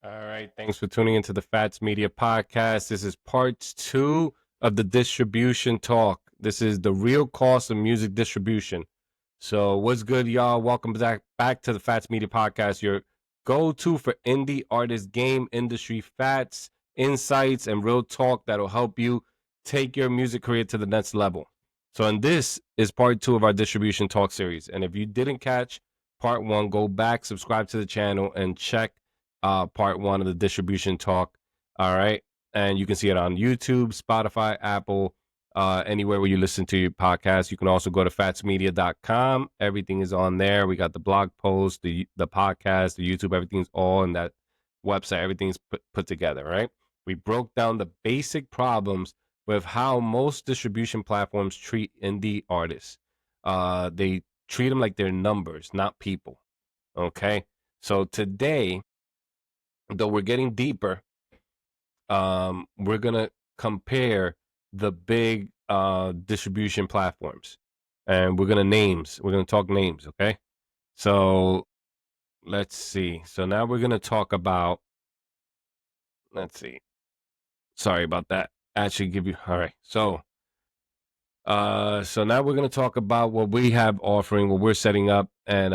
All right. Thanks for tuning into the FATTZ Media Podcast. This is part 2 of the distribution talk. This is the real cost of music distribution. So, what's good, y'all? Welcome back to the FATTZ Media Podcast, your go to for indie artist, game industry facts, insights, and real talk that'll help you take your music career to the next level. So, and this is part 2 of our distribution talk series. And if you didn't catch part 1, go back, subscribe to the channel, and check part 1 of the distribution talk. All right. And you can see it on YouTube, Spotify, Apple, anywhere where you listen to your podcast. You can also go to fattzmedia.com. Everything is on there. We got the blog post, the podcast, the YouTube, everything's all in that website. Everything's put together, right? We broke down the basic problems with how most distribution platforms treat indie artists. They treat them like they're numbers, not people. Okay. So today, though we're getting deeper, we're gonna compare the big distribution platforms, and we're gonna talk names. Okay, so let's see. So now we're gonna talk about. Let's see. Sorry about that. Actually, give you all right. So now we're gonna talk about what we have offering, what we're setting up, and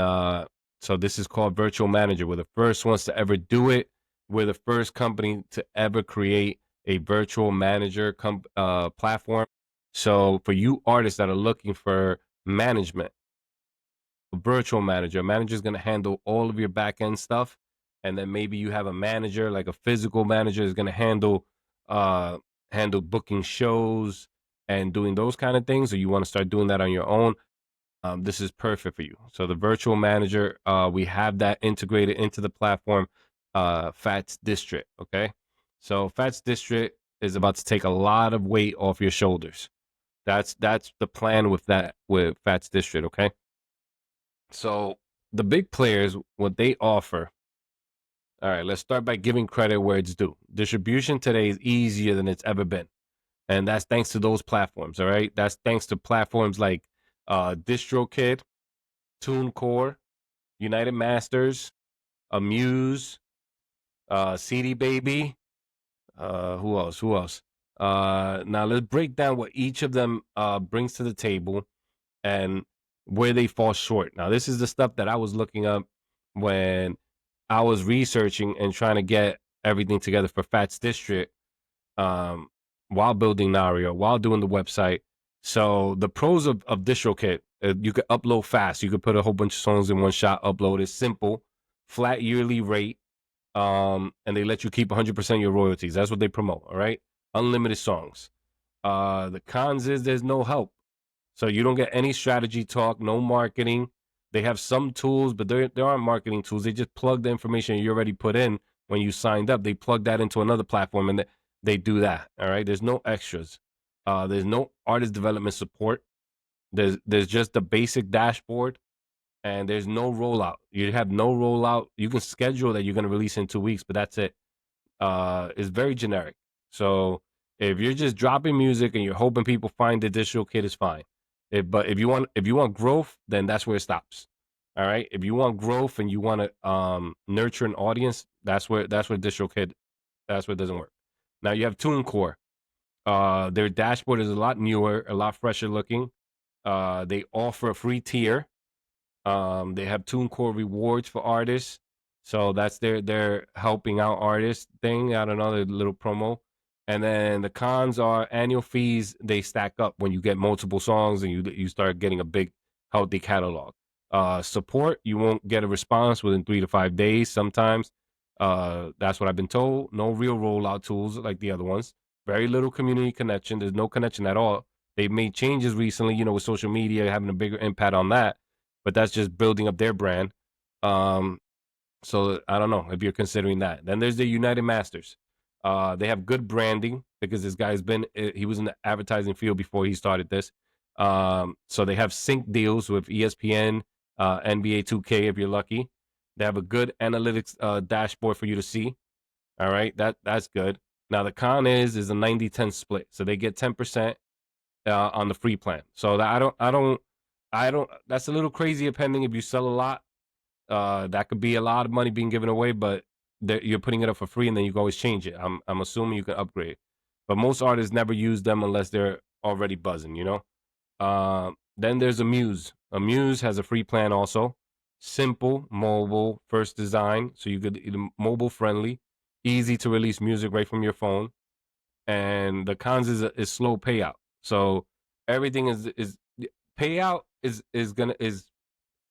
so this is called Virtual Manager. We're the first ones to ever do it. We're the first company to ever create a virtual manager platform. So for you artists that are looking for management, a virtual manager is going to handle all of your back end stuff, and then maybe you have a manager, like a physical manager, is going to uh, handle booking shows and doing those kind of things, or you want to start doing that on your own. This is perfect for you. So the virtual manager, we have that integrated into the platform, FATTZ District. Okay, so FATTZ District is about to take a lot of weight off your shoulders. That's the plan with FATTZ District. Okay, so the big players, what they offer. All right, let's start by giving credit where it's due. Distribution today is easier than it's ever been, and that's thanks to those platforms. All right, that's thanks to platforms like DistroKid, TuneCore, UnitedMasters, Amuse, CD Baby. Who else? Who else? Now let's break down what each of them brings to the table and where they fall short. Now, this is the stuff that I was looking up when I was researching and trying to get everything together for FATTZ District, while building Nario, while doing the website. So the pros of DistroKid, you could upload fast. You could put a whole bunch of songs in one shot, upload it. Simple, flat yearly rate, and they let you keep 100% of your royalties. That's what they promote, all right? Unlimited songs. The cons is there's no help. So you don't get any strategy talk, no marketing. They have some tools, but there aren't marketing tools. They just plug the information you already put in when you signed up. They plug that into another platform, and they do that. All right. There's no extras. There's no artist development support. There's just the basic dashboard, and there's no rollout. You have no rollout. You can schedule that you're going to release in 2 weeks, but that's it. It's very generic. So if you're just dropping music and you're hoping people find the DistroKid, is fine. But if you want growth, then that's where it stops. All right. If you want growth and you want to nurture an audience, that's where DistroKid, that's where it doesn't work. Now you have TuneCore. Their dashboard is a lot newer, a lot fresher looking. They offer a free tier. They have TuneCore rewards for artists. So that's their helping out artists thing. I don't know, their little promo. And then the cons are annual fees. They stack up when you get multiple songs and you start getting a big healthy catalog. Support, you won't get a response within 3 to 5 days sometimes. That's what I've been told. No real rollout tools like the other ones. Very little community connection. There's no connection at all. They've made changes recently, with social media having a bigger impact on that, but that's just building up their brand. So I don't know if you're considering that. Then there's the UnitedMasters. They have good branding because this guy's he was in the advertising field before he started this. So they have sync deals with ESPN, NBA 2K if you're lucky. They have a good analytics dashboard for you to see. All right, that's good. Now the con is a 90-10 split, so they get 10% on the free plan. So that I don't. That's a little crazy depending if you sell a lot. That could be a lot of money being given away, but you're putting it up for free and then you can always change it. I'm assuming you can upgrade, but most artists never use them unless they're already buzzing. Then there's Amuse. Amuse has a free plan also. Simple, mobile, first design, so you could mobile friendly, easy to release music right from your phone. And the cons is slow payout. So everything is payout is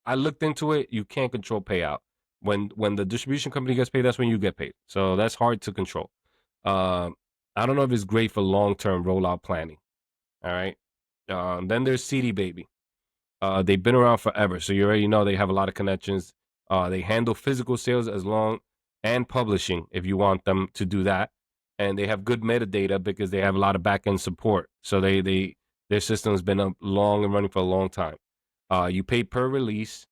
I looked into it. You can't control payout. When the distribution company gets paid, that's when you get paid. So that's hard to control. Uh, I don't know if it's great for long term rollout planning. All right. Then there's CD Baby. They've been around forever, so you already know they have a lot of connections. They handle physical sales as long and publishing if you want them to do that, and they have good metadata because they have a lot of back end support. So their system's been up long and running for a long time. You pay per release,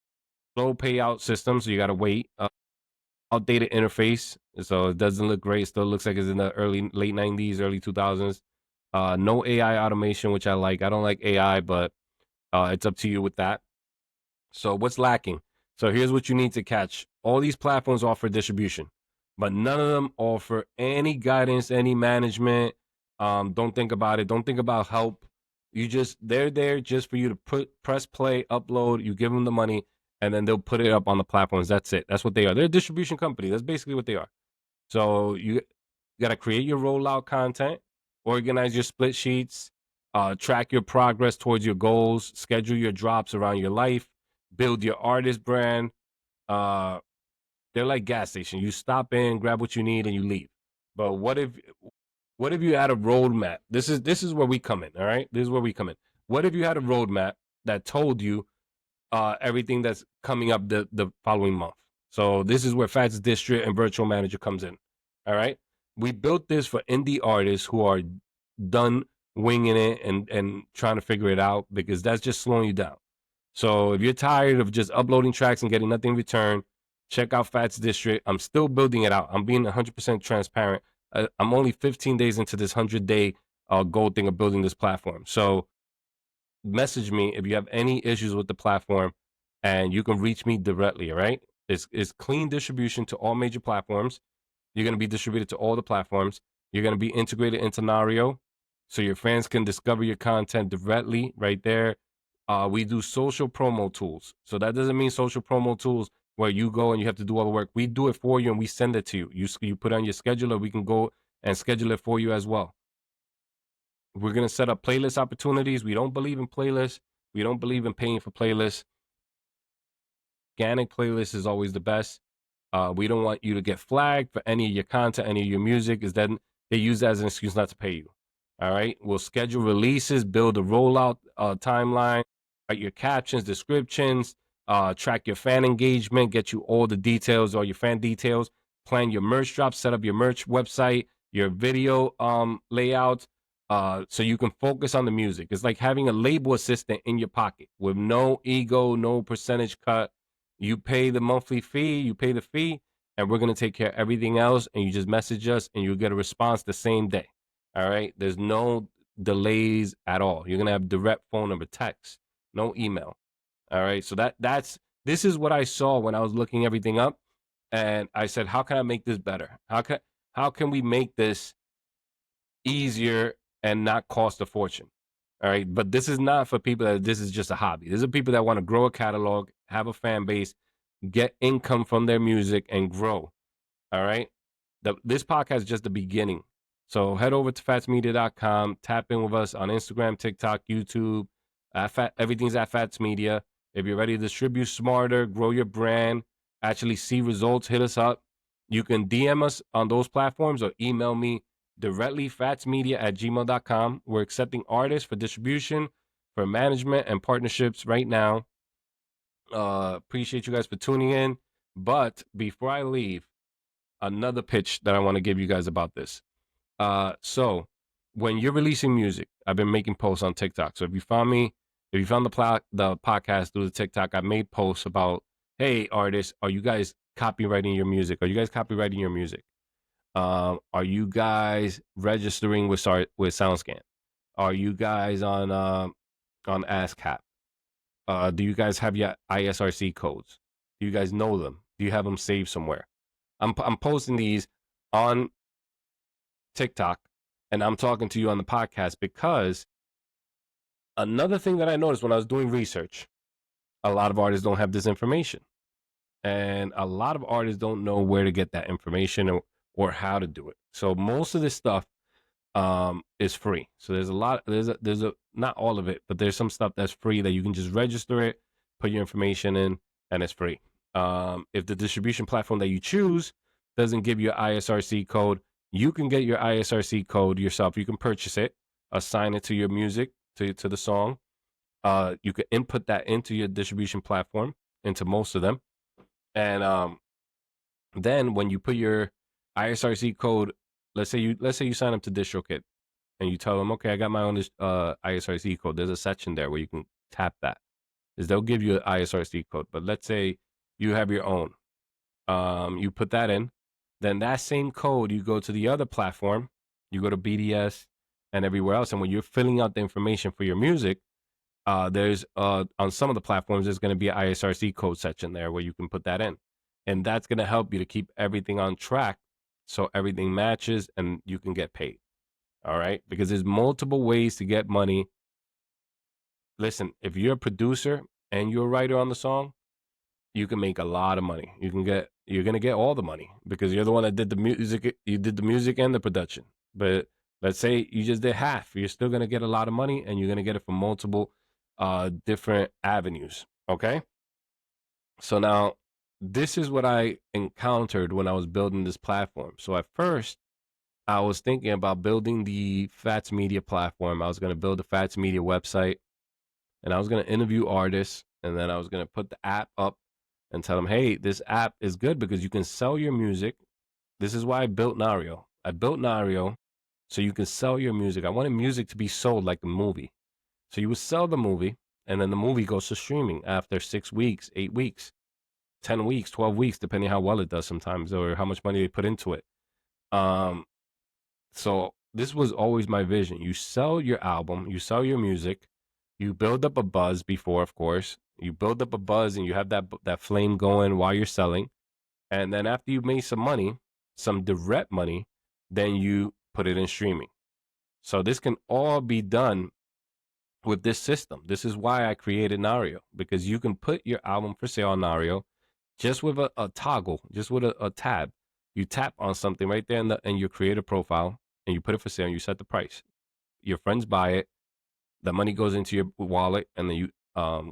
slow payout system, so you got to wait. Outdated interface, so it doesn't look great. It still looks like it's in the late 90s, early 2000s. No AI automation, which I like. I don't like AI, but it's up to you with that. So what's lacking? So here's what you need to catch. All these platforms offer distribution, but none of them offer any guidance, any management. Don't think about it. Don't think about help. They're there just for you to press play, upload. You give them the money, and then they'll put it up on the platforms. That's it. That's what they are. They're a distribution company. That's basically what they are. So you got to create your rollout content, organize your split sheets, track your progress towards your goals, schedule your drops around your life, build your artist brand. Uh, they're like gas station. You stop in, grab what you need, and you leave. But what if you had a roadmap? This is where we come in. All right, this is where we come in. What if you had a roadmap that told you everything that's coming up the following month? So this is where FATTZ District and Virtual Manager comes in. All right, we built this for indie artists who are done winging it and trying to figure it out because that's just slowing you down. So if you're tired of just uploading tracks and getting nothing in return, check out FATTZ District. I'm still building it out. I'm being 100% transparent. I'm only 15 days into this 100-day goal thing of building this platform. So message me if you have any issues with the platform, and you can reach me directly. All right, it's clean distribution to all major platforms. You're going to be distributed to all the platforms. You're going to be integrated into Nario, so your fans can discover your content directly right there. We do social promo tools. So that doesn't mean social promo tools where you go and you have to do all the work. We do it for you and we send it to you. You put on your scheduler. We can go and schedule it for you as well. We're going to set up playlist opportunities. We don't believe in playlists. We don't believe in paying for playlists. Organic playlist is always the best. We don't want you to get flagged for any of your content, any of your music, is then they use that as an excuse not to pay you. All right. We'll schedule releases, build a rollout timeline, write your captions, descriptions, track your fan engagement, get you all the details, all your fan details, plan your merch drop, set up your merch website, your video layout, so you can focus on the music. It's like having a label assistant in your pocket with no ego, no percentage cut. You pay the monthly fee, you pay the fee, and we're going to take care of everything else. And you just message us and you'll get a response the same day. All right. There's no delays at all. You're going to have direct phone number, text, no email. All right. So this is what I saw when I was looking everything up. And I said, how can I make this better? How can we make this easier and not cost a fortune? All right. But this is not for people that this is just a hobby. These are people that want to grow a catalog, have a fan base, get income from their music, and grow. All right. This podcast is just the beginning. So head over to fattzmedia.com, tap in with us on Instagram, TikTok, YouTube. Everything's at FATTZ Media. If you're ready to distribute smarter, grow your brand, actually see results, hit us up. You can DM us on those platforms or email me directly, fattzmedia@gmail.com. We're accepting artists for distribution, for management, and partnerships right now. Appreciate you guys for tuning in. But before I leave, another pitch that I want to give you guys about this. So when you're releasing music, I've been making posts on TikTok. So if you found the podcast through the TikTok, I made posts about, hey, artists, are you guys copywriting your music? Are you guys copywriting your music? Are you guys registering with SoundScan? Are you guys on ASCAP? Do you guys have your ISRC codes? Do you guys know them? Do you have them saved somewhere? I'm posting these on TikTok, and I'm talking to you on the podcast because another thing that I noticed when I was doing research, a lot of artists don't have this information. And a lot of artists don't know where to get that information or how to do it. So most of this stuff is free. So there's a lot, there's a, not all of it, but there's some stuff that's free that you can just register it, put your information in, and it's free. If the distribution platform that you choose doesn't give you an ISRC code, you can get your ISRC code yourself. You can purchase it, assign it to your music, to the song. You can input that into your distribution platform, into most of them. And then when you put your ISRC code, let's say you sign up to DistroKid and you tell them, okay, I got my own ISRC code. There's a section there where you can tap that. Is they'll give you an ISRC code. But let's say you have your own. You put that in. Then that same code, you go to the other platform. You go to BDS and everywhere else. And when you're filling out the information for your music, there's on some of the platforms, there's going to be an ISRC code section there where you can put that in. And that's going to help you to keep everything on track so everything matches and you can get paid. All right. Because there's multiple ways to get money. Listen, if you're a producer and you're a writer on the song, you can make a lot of money. You're going to get all the money because you're the one that did the music. You did the music and the production. But let's say you just did half. You're still going to get a lot of money and you're going to get it from multiple different avenues. Okay. So now this is what I encountered when I was building this platform. So at first, I was thinking about building the FATTZ Media platform. I was going to build a FATTZ Media website and I was going to interview artists and then I was going to put the app up and tell them, hey, this app is good because you can sell your music. This is why I built Nario. I built Nario so you can sell your music. I wanted music to be sold like a movie. So you would sell the movie and then the movie goes to streaming after 6 weeks, 8 weeks. 10 weeks, 12 weeks, depending how well it does sometimes or how much money they put into it. So this was always my vision. You sell your album, you sell your music, you build up a buzz before, of course. You build up a buzz and you have that flame going while you're selling. And then after you've made some money, some direct money, then you put it in streaming. So this can all be done with this system. This is why I created Nario, because you can put your album for sale on Nario just with a toggle, just with a tab. You tap on something right there in your creator profile and you put it for sale and you set the price. Your friends buy it, the money goes into your wallet, and then you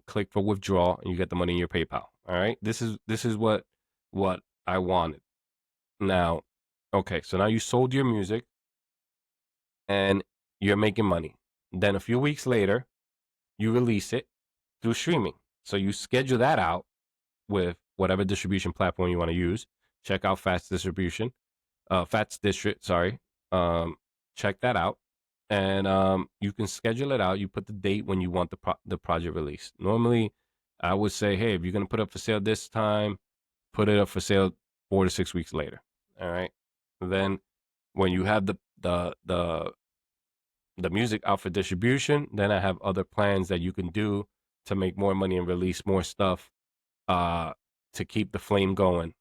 click for withdraw and you get the money in your PayPal. All right. This is what I wanted. Now, okay, so now you sold your music and you're making money. Then a few weeks later, you release it through streaming. So you schedule that out with whatever distribution platform you want to use. Check out FATTZ Distribution, FATTZ District. Sorry, check that out, and you can schedule it out. You put the date when you want the project released. Normally, I would say, hey, if you're gonna put up for sale this time, put it up for sale 4 to 6 weeks later. All right. And then when you have the music out for distribution, then I have other plans that you can do to make more money and release more stuff to keep the flame going.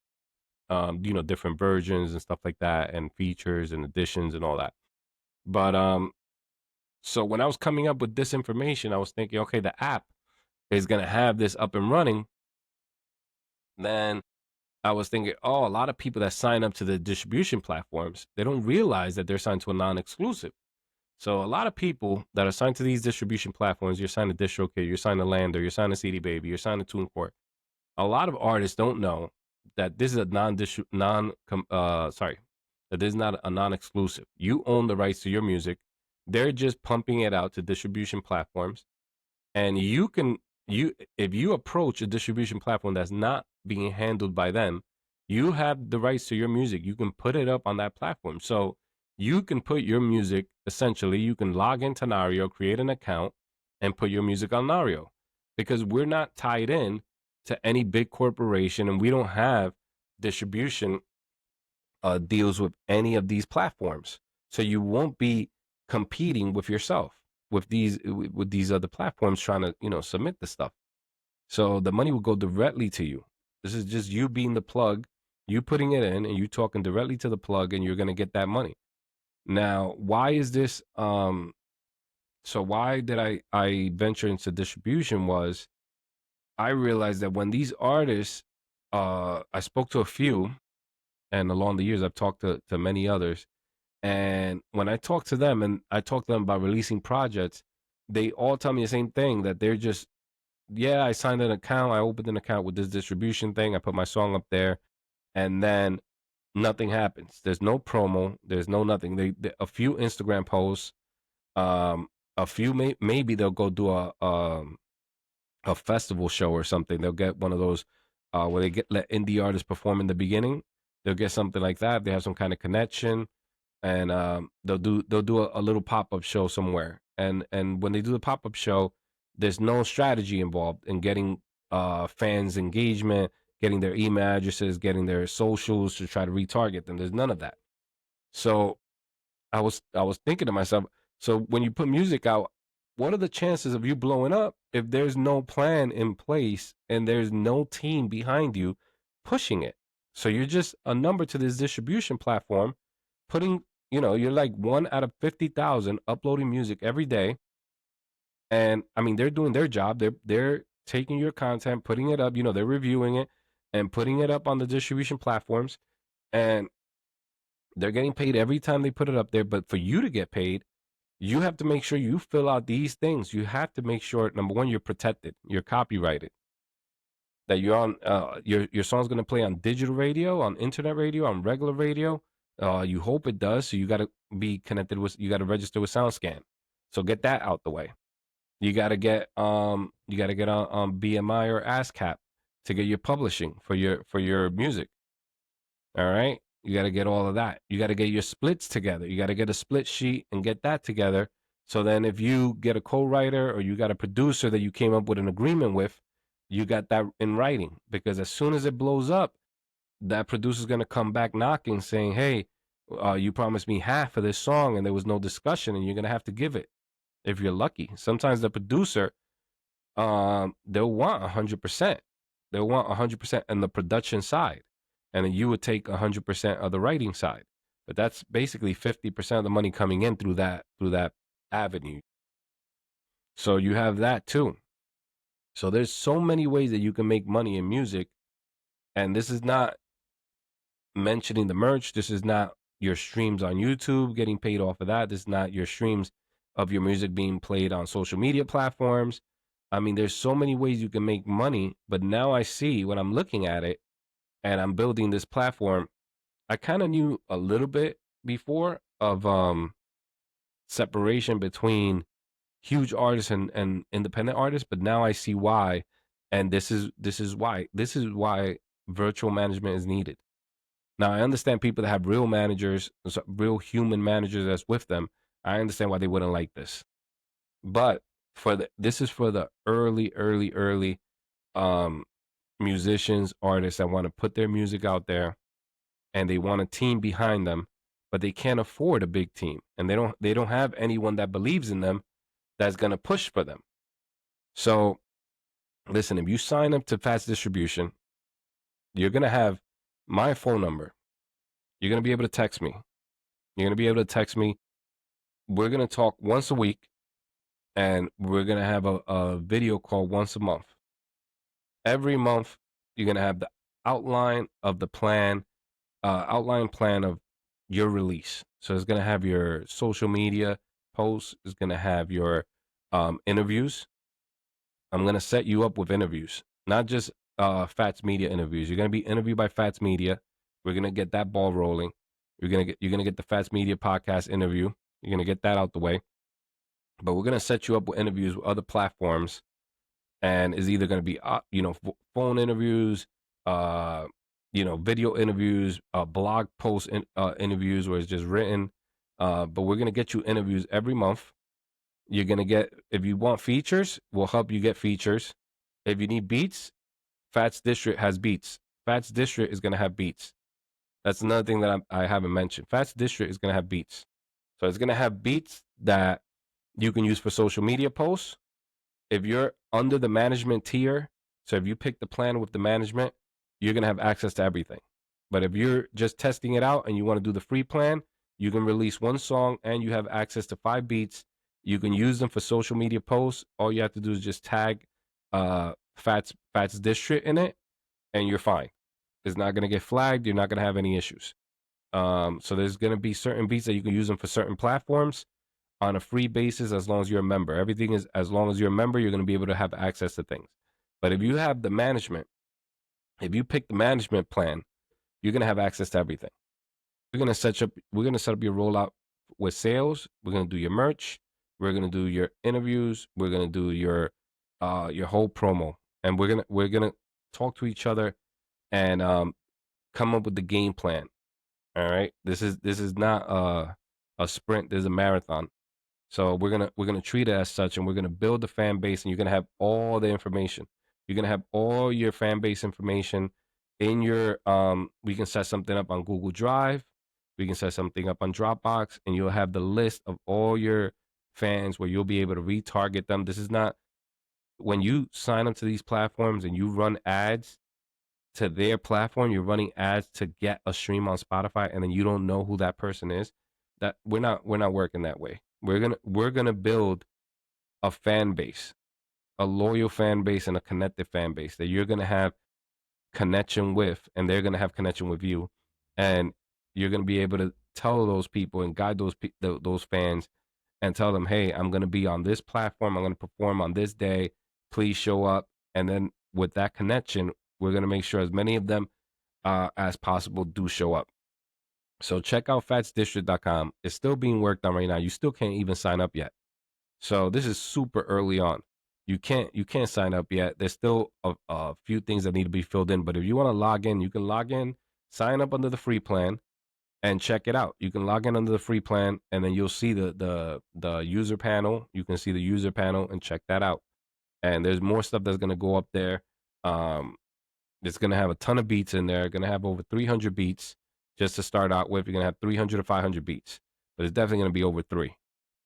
Different versions and stuff like that, and features and additions and all that. But so when I was coming up with this information, I was thinking, okay, the app is gonna have this up and running. Then I was thinking, oh, a lot of people that sign up to the distribution platforms, they don't realize that they're signed to a non-exclusive. So a lot of people that are signed to these distribution platforms, you're signed to DistroKid, you're signed to Lander, you're signed to CD Baby, you're signed to TuneCore. A lot of artists don't know that this is a that this is not a non-exclusive. You own the rights to your music. They're just pumping it out to distribution platforms, and if you approach a distribution platform that's not being handled by them, you have the rights to your music. You can put it up on that platform. So you can put your music, essentially, you can log into Nario, create an account, and put your music on Nario, because we're not tied in to any big corporation and we don't have distribution deals with any of these platforms. So you won't be competing with yourself with these other platforms trying to submit the stuff. So the money will go directly to you. This is just you being the plug. You putting it in and you talking directly to the plug, and you're gonna get that money. Now, why is this? So why did I venture into distribution? Was I realized that when these artists, I spoke to a few, and along the years I've talked to many others, and when I talk to them and I talk to them about releasing projects, they all tell me the same thing, that they're just, yeah, I signed an account, I opened an account with this distribution thing, I put my song up there, and then nothing happens. There's no promo, there's no nothing. They a few Instagram posts, um, a few maybe they'll go do a festival show or something. They'll get one of those where they let indie artists perform in the beginning. They'll get something like that. They have some kind of connection, and they'll do a little pop up show somewhere. And when they do the pop up show, there's no strategy involved in getting fans engagement, getting their email addresses, getting their socials to try to retarget them. There's none of that. So I was thinking to myself, so when you put music out, what are the chances of you blowing up if there's no plan in place and there's no team behind you pushing it? So you're just a number to this distribution platform, putting, you're like one out of 50,000 uploading music every day. And I mean, they're doing their job. They're taking your content, putting it up, they're reviewing it and putting it up on the distribution platforms. And they're getting paid every time they put it up there. But for you to get paid, you have to make sure you fill out these things. You have to make sure, number one, you're protected, you're copyrighted, that you're on, your song's going to play on digital radio, on internet radio, on regular radio. You hope it does. So you got to be connected you got to register with SoundScan. So get that out the way. You got to get on BMI or ASCAP to get your publishing for your music. All right. You got to get all of that. You got to get your splits together. You got to get a split sheet and get that together. So then if you get a co-writer or you got a producer that you came up with an agreement with, you got that in writing. Because as soon as it blows up, that producer's going to come back knocking saying, hey, you promised me half of this song and there was no discussion, and you're going to have to give it if you're lucky. Sometimes the producer, they'll want 100%. They'll want 100% on the production side. And then you would take 100% of the writing side. But that's basically 50% of the money coming in through that avenue. So you have that too. So there's so many ways that you can make money in music. And this is not mentioning the merch. This is not your streams on YouTube getting paid off of that. This is not your streams of your music being played on social media platforms. I mean, there's so many ways you can make money. But now I see, when I'm looking at it, and I'm building this platform, I kind of knew a little bit before of separation between huge artists and independent artists, but now I see why, and this is why virtual management is needed. Now I understand people that have real managers, real human managers that's with them. I understand why they wouldn't like this, but this is for the early um musicians, artists that want to put their music out there and they want a team behind them, but they can't afford a big team, and they don't have anyone that believes in them that's going to push for them. So listen, if you sign up to FATTZ Distribution, you're going to have my phone number. You're going to be able to text me. You're going to be able to text me. We're going to talk once a week, and we're going to have a video call once a month. Every month, you're going to have the outline of the plan, outline plan of your release. So it's going to have your social media posts. It's going to have your interviews. I'm going to set you up with interviews, not just FATTZ Media interviews. You're going to be interviewed by FATTZ Media. We're going to get that ball rolling. You're going to get the FATTZ Media podcast interview. You're going to get that out the way. But we're going to set you up with interviews with other platforms. And is either going to be, phone interviews, video interviews, blog post interviews where it's just written. But we're going to get you interviews every month. You're going to get, if you want features, we'll help you get features. If you need beats, FATTZ District has beats. FATTZ District is going to have beats. That's another thing that I haven't mentioned. FATTZ District is going to have beats. So it's going to have beats that you can use for social media posts. If you're under the management tier, so if you pick the plan with the management, you're going to have access to everything. But if you're just testing it out and you want to do the free plan, you can release one song and you have access to 5 beats. You can use them for social media posts. All you have to do is just tag FATTZ District in it, and you're fine. It's not going to get flagged. You're not going to have any issues. So there's going to be certain beats that you can use them for certain platforms on a free basis as long as you're a member. Everything is, as long as you're a member, you're going to be able to have access to things. But if you have the management, if you pick the management plan, you're going to have access to everything. We're going to set up your rollout with sales. We're going to do your merch. We're going to do your interviews. We're going to do your whole promo, and we're going to talk to each other and come up with the game plan. All right. This is not a sprint. There's a marathon. So we're gonna treat it as such, and we're gonna build the fan base, and you're gonna have all the information. You're gonna have all your fan base information in your. We can set something up on Google Drive. We can set something up on Dropbox, and you'll have the list of all your fans where you'll be able to retarget them. This is not when you sign up to these platforms and you run ads to their platform, you're running ads to get a stream on Spotify, and then you don't know who that person is. That we're not working that way. We're gonna build a fan base, a loyal fan base, and a connected fan base that you're gonna have connection with, and they're gonna have connection with you, and you're gonna be able to tell those people and guide those fans and tell them, hey, I'm gonna be on this platform. I'm gonna perform on this day. Please show up. And then with that connection, we're gonna make sure as many of them as possible do show up. So check out FATTZDistrict.com. It's still being worked on right now. You still can't even sign up yet. So this is super early on. You can't sign up yet. There's still a few things that need to be filled in. But if you want to log in, you can log in, sign up under the free plan, and check it out. You can log in under the free plan, and then you'll see the user panel. You can see the user panel and check that out. And there's more stuff that's gonna go up there. It's gonna have a ton of beats in there. Gonna have over 300 beats. Just to start out with, you're gonna have 300 to 500 beats, but it's definitely gonna be over 3. You're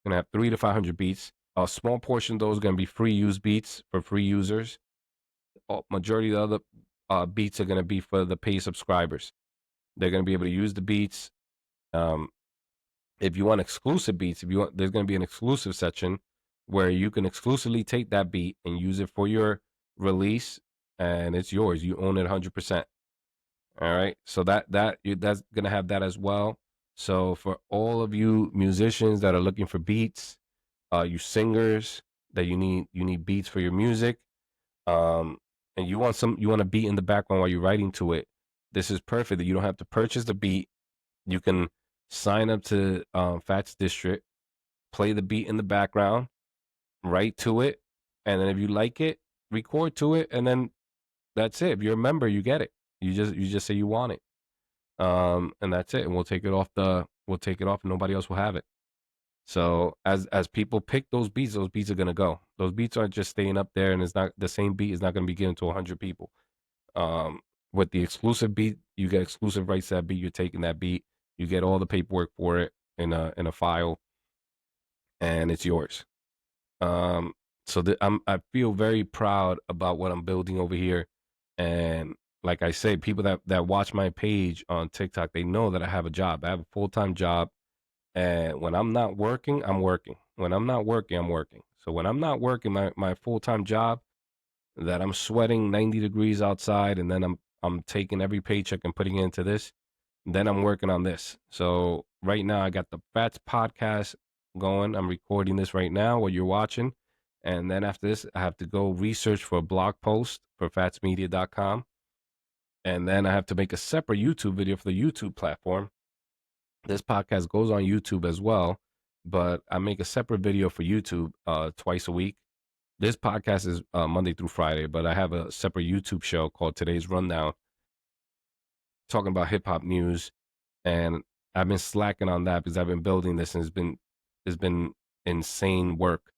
gonna have 300 to 500 beats. A small portion of those are gonna be free use beats for free users. Majority of the other beats are gonna be for the paid subscribers. They're gonna be able to use the beats. If you want exclusive beats, there's gonna be an exclusive section where you can exclusively take that beat and use it for your release, and it's yours. You own it 100%. All right. So that's gonna have that as well. So for all of you musicians that are looking for beats, you singers that you need beats for your music, and you want a beat in the background while you're writing to it, this is perfect. That you don't have to purchase the beat. You can sign up to FATTZ District, play the beat in the background, write to it, and then if you like it, record to it, and then that's it. If you're a member, you get it. You just say you want it, and that's it. And we'll take it off. And nobody else will have it. So as people pick those beats are gonna go. Those beats aren't just staying up there, and it's not the same beat is not gonna be given to 100 people. With the exclusive beat, you get exclusive rights to that beat. You're taking that beat. You get all the paperwork for it in a file, and it's yours. So I feel very proud about what I'm building over here, and like I say, people that watch my page on TikTok, they know that I have a job. I have a full-time job, and when I'm not working, I'm working. When I'm not working, I'm working. So when I'm not working my full-time job, that I'm sweating 90 degrees outside, and then I'm taking every paycheck and putting it into this, then I'm working on this. So right now I got the FATTZ podcast going. I'm recording this right now while you're watching. And then after this, I have to go research for a blog post for FATTZmedia.com. And then I have to make a separate YouTube video for the YouTube platform. This podcast goes on YouTube as well, but I make a separate video for YouTube twice a week. This podcast is Monday through Friday, but I have a separate YouTube show called Today's Rundown, talking about hip hop news. And I've been slacking on that because I've been building this, and it's been insane work.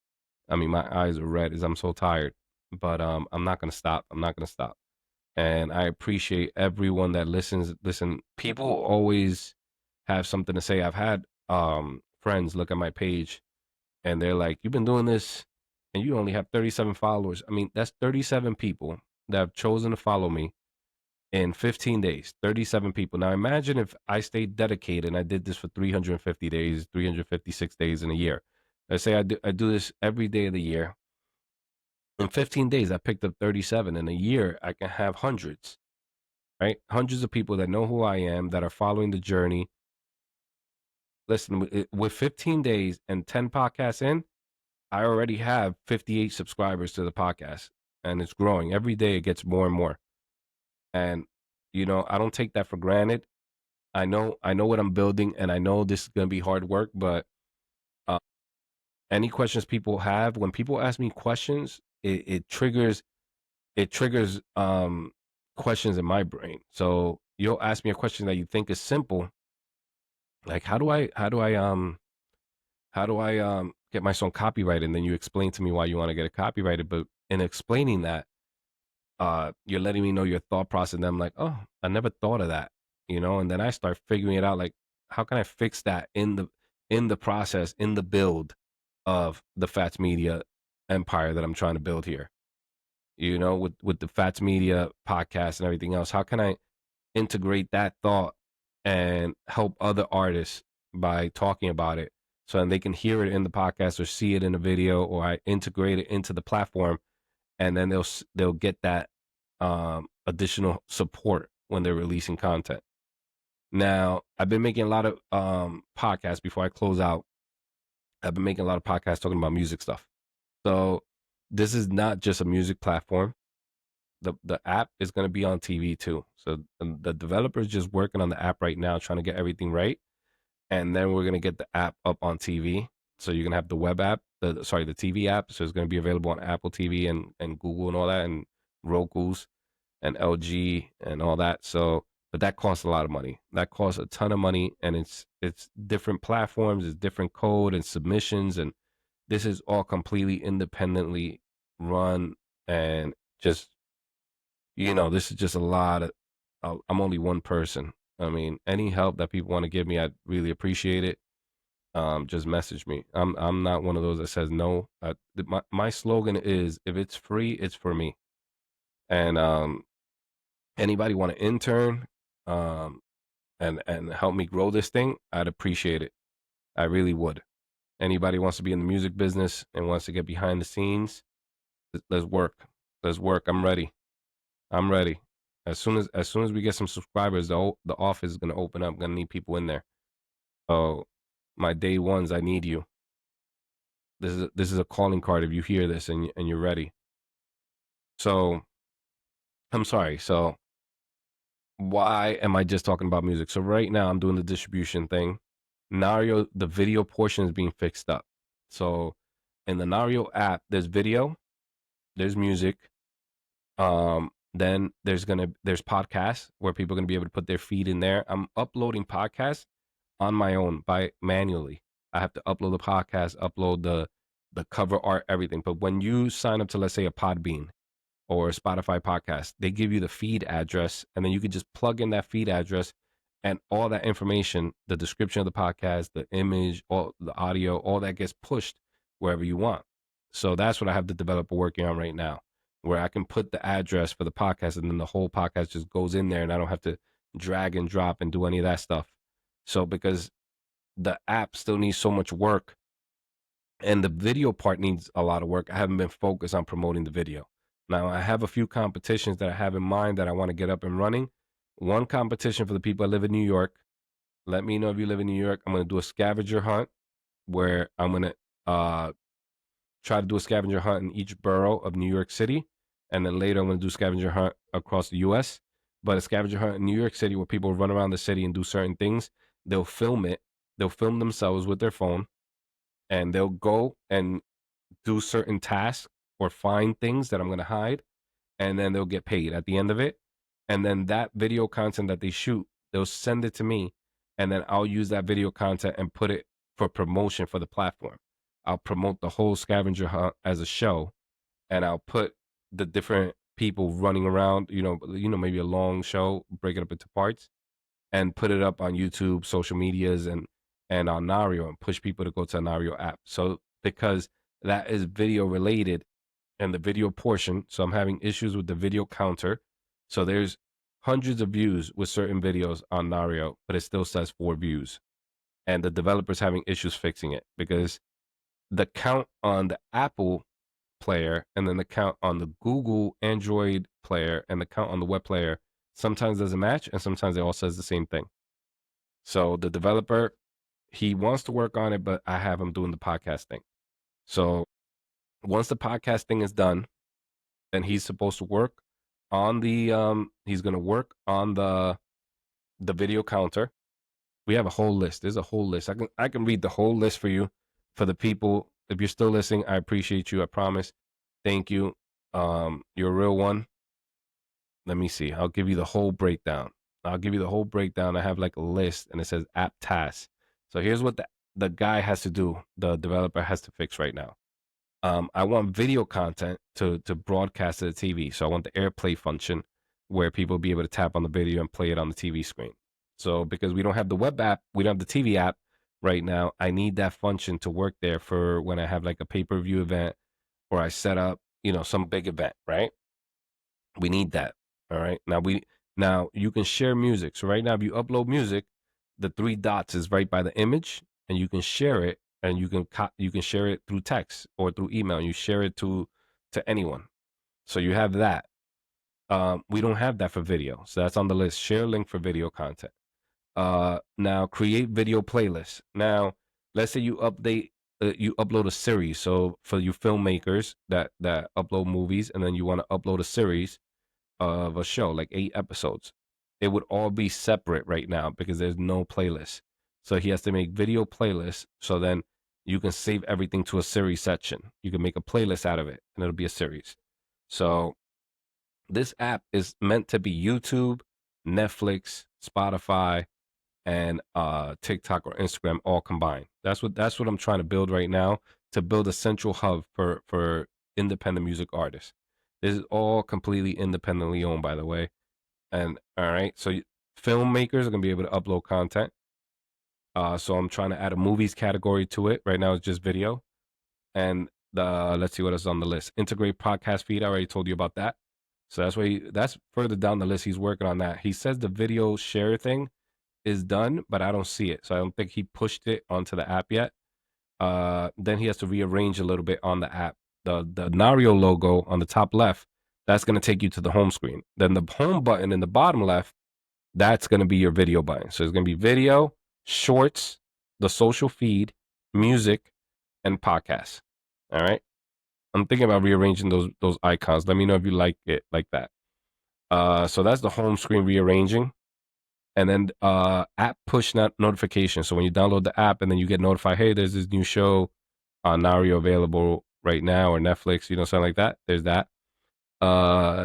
I mean, my eyes are red as I'm so tired, but I'm not gonna stop. I'm not gonna stop. And I appreciate everyone that listens. Listen, people always have something to say. I've had friends look at my page, and they're like, "You've been doing this, and you only have 37 followers." I mean, that's 37 people that have chosen to follow me, in 15 days, 37 people. Now imagine if I stayed dedicated and I did this for 350 days, 356 days in a year. Let's say I do this every day of the year. In 15 days, I picked up 37. In a year, I can have hundreds, right? Hundreds of people that know who I am, that are following the journey. Listen, with 15 days and 10 podcasts in, I already have 58 subscribers to the podcast, and it's growing. Every day it gets more and more. And I don't take that for granted. I know what I'm building, and I know this is going to be hard work, but uh, any questions people have, when people ask me questions, it triggers questions in my brain. So you'll ask me a question that you think is simple, like how do I get my song copyrighted, and then you explain to me why you want to get it copyrighted. But in explaining that, you're letting me know your thought process, and I'm like, oh, I never thought of that, and then I start figuring it out, like, how can I fix that in the process, in the build of the FATTZ Media empire that I'm trying to build here, with the FATTZ Media podcast and everything else. How can I integrate that thought and help other artists by talking about it, so then they can hear it in the podcast or see it in a video, or I integrate it into the platform, and then they'll get that additional support when they're releasing content. Now, I've been making a lot of podcasts. Before I close out, I've been making a lot of podcasts talking about music stuff. So this is not just a music platform. The app is going to be on TV too. So the developer is just working on the app right now, trying to get everything right, and then we're going to get the app up on TV. So you're going to have the web app, the TV app. So it's going to be available on Apple TV and Google and all that, and Roku's and LG and all that. So, but that costs a lot of money. That costs a ton of money, and it's different platforms, it's different code and submissions, and this is all completely independently run, and just this is just a lot of. I'm only one person. I mean, any help that people want to give me, I'd really appreciate it. Just message me. I'm not one of those that says no. My slogan is, if it's free, it's for me. And anybody want to intern, um, and help me grow this thing, I'd appreciate it. I really would. Anybody wants to be in the music business and wants to get behind the scenes, let's work. Let's work. I'm ready. I'm ready. As soon as we get some subscribers, the office is gonna open up. I'm gonna need people in there. So my day ones, I need you. This is a calling card if you hear this and you're ready. So I'm sorry. So why am I just talking about music? So right now I'm doing the distribution thing. Nario, the video portion is being fixed up. So in the Nario app, there's video, there's music. Then there's podcasts where people are gonna be able to put their feed in there. I'm uploading podcasts on my own by manually. I have to upload the podcast, upload the cover art, everything. But when you sign up to, let's say, a Podbean or a Spotify podcast, they give you the feed address, and then you can just plug in that feed address, and all that information, the description of the podcast, the image, all the audio, all that gets pushed wherever you want. So that's what I have the developer working on right now, where I can put the address for the podcast, and then the whole podcast just goes in there, and I don't have to drag and drop and do any of that stuff. So because the app still needs so much work, and the video part needs a lot of work, I haven't been focused on promoting the video. Now, I have a few competitions that I have in mind that I want to get up and running. One competition for the people that live in New York. Let me know if you live in New York. I'm going to do a scavenger hunt where I'm going to try to do a scavenger hunt in each borough of New York City. And then later, I'm going to do scavenger hunt across the U.S. But a scavenger hunt in New York City where people run around the city and do certain things. They'll film it. They'll film themselves with their phone, and they'll go and do certain tasks or find things that I'm going to hide, and then they'll get paid at the end of it. And then that video content that they shoot, they'll send it to me, and then I'll use that video content and put it for promotion for the platform. I'll promote the whole scavenger hunt as a show, and I'll put the different people running around, maybe a long show, break it up into parts, and put it up on YouTube, social medias, and on Nario, and push people to go to a Nario app. So because that is video related, and the video portion, so I'm having issues with the video counter. So there's hundreds of views with certain videos on Nario, but it still says 4 views. And the developer's having issues fixing it because the count on the Apple player and then the count on the Google Android player and the count on the web player sometimes doesn't match, and sometimes it all says the same thing. So the developer, he wants to work on it, but I have him doing the podcast thing. So once the podcast thing is done, then he's supposed to work on the he's going to work on the video counter. We have a whole list. There's a whole list. I can read the whole list for you, for the people. If you're still listening, I appreciate you. I promise. Thank you. You're a real one. Let me see. I'll give you the whole breakdown. I have like a list, and it says app tasks. So here's what the guy has to do. The developer has to fix right now. I want video content to broadcast to the TV. So I want the AirPlay function where people be able to tap on the video and play it on the TV screen. So because we don't have the web app, we don't have the TV app right now, I need that function to work there for when I have like a pay-per-view event or I set up, some big event, right? We need that. All right. Now you can share music. So right now, if you upload music, the 3 dots is right by the image, and you can share it, and you can share it through text or through email. And you share it to anyone. So you have that. We don't have that for video, so that's on the list. Share link for video content. Now create video playlists. Now, let's say you upload a series. So for you filmmakers that upload movies, and then you want to upload a series of a show, like 8 episodes, it would all be separate right now because there's no playlist. So he has to make video playlists. So then you can save everything to a series section. You can make a playlist out of it, and it'll be a series. So this app is meant to be YouTube, Netflix, Spotify, and TikTok or Instagram all combined. That's what I'm trying to build right now, to build a central hub for independent music artists. This is all completely independently owned, by the way. And all right, so filmmakers are gonna be able to upload content. So I'm trying to add a movies category to it. Right now it's just video. And let's see what is on the list. Integrate podcast feed. I already told you about that. So that's further down the list. He's working on that. He says the video share thing is done, but I don't see it. So I don't think he pushed it onto the app yet. Then he has to rearrange a little bit on the app. The Nario logo on the top left, that's going to take you to the home screen. Then the home button in the bottom left, that's going to be your video button. So it's going to be video, shorts, the social feed, music, and podcasts. All right. I'm thinking about rearranging those icons. Let me know if you like it like that. So that's the home screen rearranging. And then app push notification. So when you download the app and then you get notified, hey, there's this new show on Nario available right now, or Netflix, something like that. There's that.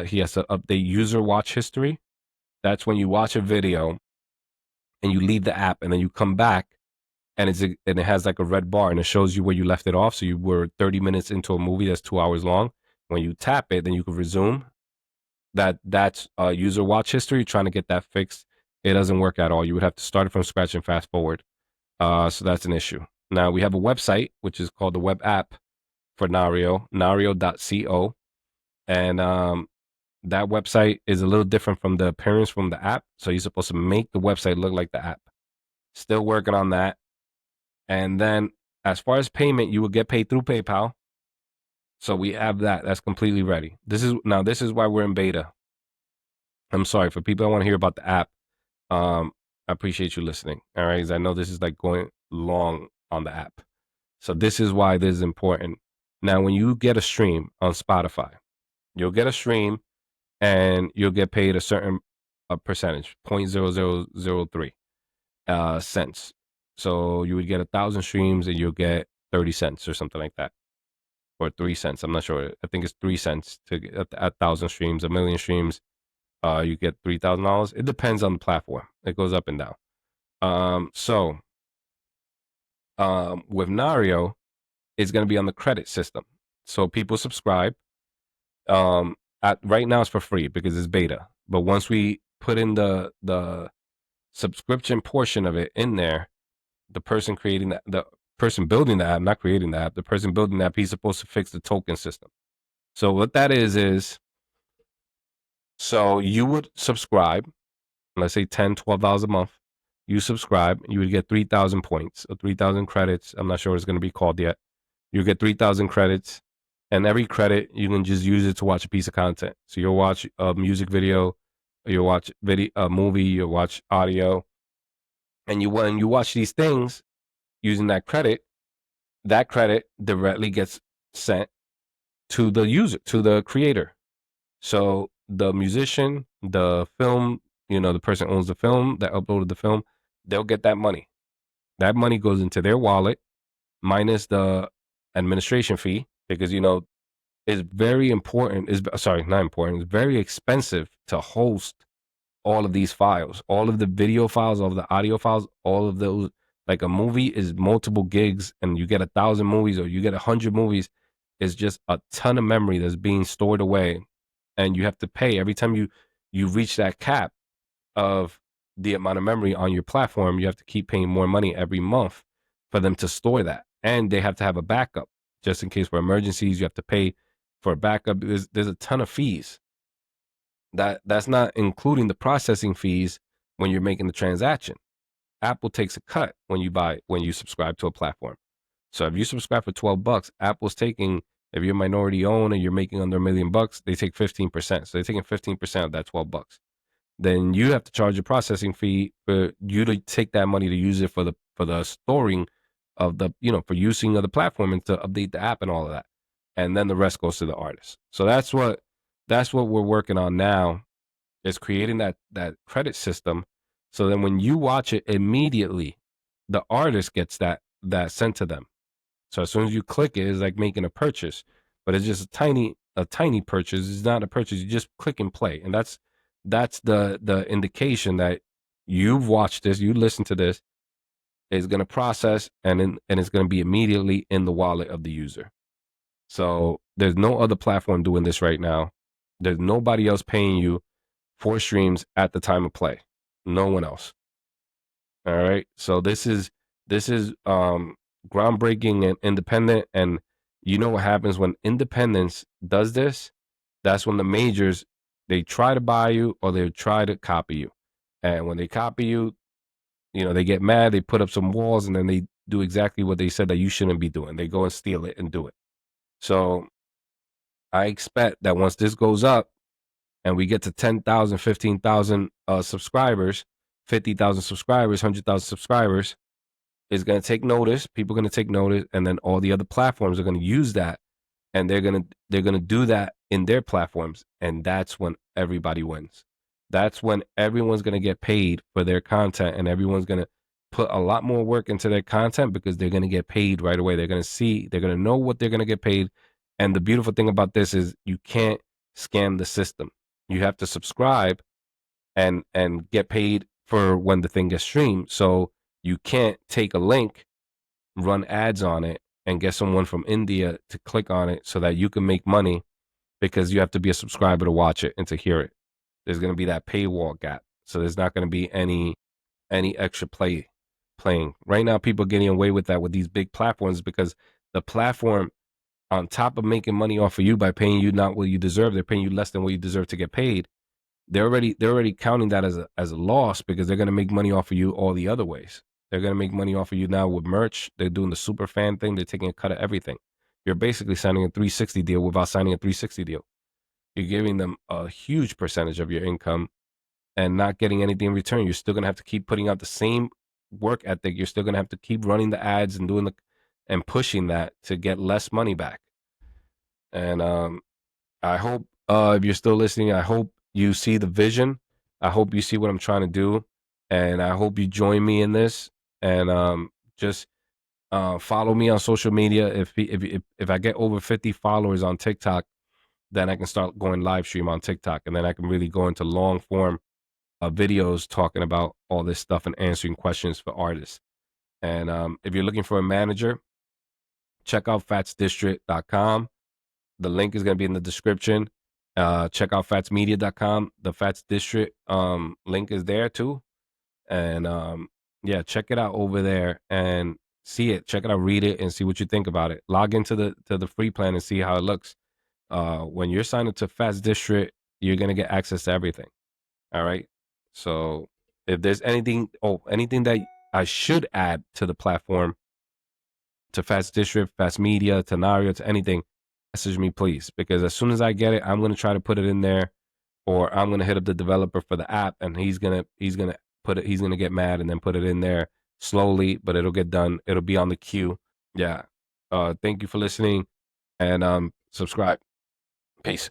He has to update user watch history. That's when you watch a video and you leave the app and then you come back, and it has like a red bar and it shows you where you left it off. So you were 30 minutes into a movie that's 2 hours long. When you tap it, then you can resume. That's user watch history. Trying to get that fixed. It doesn't work at all. You would have to start it from scratch and fast forward. So that's an issue. Now we have a website, which is called the web app for Nario, nario.co. And that website is a little different from the appearance from the app. So you're supposed to make the website look like the app. Still working on that. And then as far as payment, you will get paid through PayPal. So we have that. That's completely ready. This is why we're in beta. I'm sorry for people that want to hear about the app. I appreciate you listening. All right. 'Cause I know this is like going long on the app. So this is why this is important. Now, when you get a stream on Spotify, you'll get a stream and you'll get paid a certain percentage, 0.0003 cents. So you would get 1,000 streams and you'll get 30 cents or something like that, or 3 cents. I'm not sure. I think it's 3 cents to get 1,000 streams. 1,000,000 streams, you get $3,000. It depends on the platform. It goes up and down. So with Nario, it's going to be on the credit system. So people subscribe. Right now it's for free because it's beta. But once we put in the subscription portion of it in there, the person the person building the app, not creating the app, the person building the app, he's supposed to fix the token system. So what that is So you would subscribe, let's say $10, $12 a month. You subscribe, you would get 3,000 points or 3,000 credits. I'm not sure what it's going to be called yet. You get 3,000 credits, and every credit you can just use it to watch a piece of content. So you'll watch a music video, you'll watch a movie, you'll watch audio, and when you watch these things using that credit directly gets sent to the user, to the creator. So the musician, the film, the person who owns the film that uploaded the film, they'll get that money. That money goes into their wallet minus the administration fee because it's very important. Is sorry, not important. It's very expensive to host all of these files, all of the video files, all of the audio files, all of those. Like a movie is multiple gigs, and you get 1,000 movies or you get 100 movies. It's just a ton of memory that's being stored away, and you have to pay every time you reach that cap of the amount of memory on your platform. You have to keep paying more money every month for them to store that, and they have to have a backup just in case for emergencies. You have to pay for a backup. There's a ton of fees. That's not including the processing fees when you're making the transaction. Apple takes a cut when you subscribe to a platform. So if you subscribe for $12, Apple's taking, if you're minority owned and you're making under $1 million, they take 15%. So they're taking 15% of that $12. Then you have to charge a processing fee for you to take that money to use it for the storing of the, for using of the platform and to update the app and all of that. And then the rest goes to the artist. So that's what we're working on now, is creating that credit system. So then when you watch it immediately, the artist gets that sent to them. So as soon as you click it, it's like making a purchase, but it's just a tiny purchase. It's not a purchase. You just click and play. And that's the indication that you've watched this, you listen to this, is going to process and it's going to be immediately in the wallet of the user. So there's no other platform doing this right now. There's nobody else paying you for streams at the time of play. No one else. All right. So this is groundbreaking and independent. And you know what happens when independence does this? That's when the majors, they try to buy you or they try to copy you. And when they copy you, they get mad, they put up some walls, and then they do exactly what they said that you shouldn't be doing. They go and steal it and do it. So I expect that once this goes up and we get to 10,000, 15,000 subscribers, 50,000 subscribers, 100,000 subscribers, is going to take notice. People are going to take notice, and then all the other platforms are going to use that, and they're going to do that in their platforms, and that's when everybody wins. That's when everyone's going to get paid for their content, and everyone's going to put a lot more work into their content because they're going to get paid right away. They're going to know what they're going to get paid. And the beautiful thing about this is you can't scam the system. You have to subscribe and get paid for when the thing gets streamed. So you can't take a link, run ads on it, and get someone from India to click on it so that you can make money, because you have to be a subscriber to watch it and to hear it. There's going to be that paywall gap. So there's not going to be any extra playing. Right now, people are getting away with that with these big platforms because the platform, on top of making money off of you by paying you not what you deserve, they're paying you less than what you deserve to get paid. They're already counting that as a loss because they're going to make money off of you all the other ways. They're going to make money off of you now with merch. They're doing the super fan thing. They're taking a cut of everything. You're basically signing a 360 deal without signing a 360 deal. You're giving them a huge percentage of your income and not getting anything in return. You're still going to have to keep putting out the same work ethic. You're still going to have to keep running the ads and doing and pushing that to get less money back. And I hope if you're still listening, I hope you see the vision. I hope you see what I'm trying to do, and I hope you join me in this. And just follow me on social media. If I get over 50 followers on TikTok, then I can start going live stream on TikTok, and then I can really go into long form videos talking about all this stuff and answering questions for artists. And if you're looking for a manager, check out FATTZDistrict.com. The link is going to be in the description. Check out FATTZmedia.com. The FATTZ District link is there too. And yeah, check it out over there and see it. Check it out, read it, and see what you think about it. Log into the free plan and see how it looks. When you're signed up to FATTZ District, you're gonna get access to everything. All right. So if there's anything, anything that I should add to the platform, to FATTZ District, FATTZ Media, to Nario, to anything, message me please, because as soon as I get it, I'm gonna try to put it in there, or I'm gonna hit up the developer for the app, and he's gonna put it. He's gonna get mad and then put it in there slowly, but it'll get done. It'll be on the queue. Yeah. Thank you for listening, and subscribe. Peace.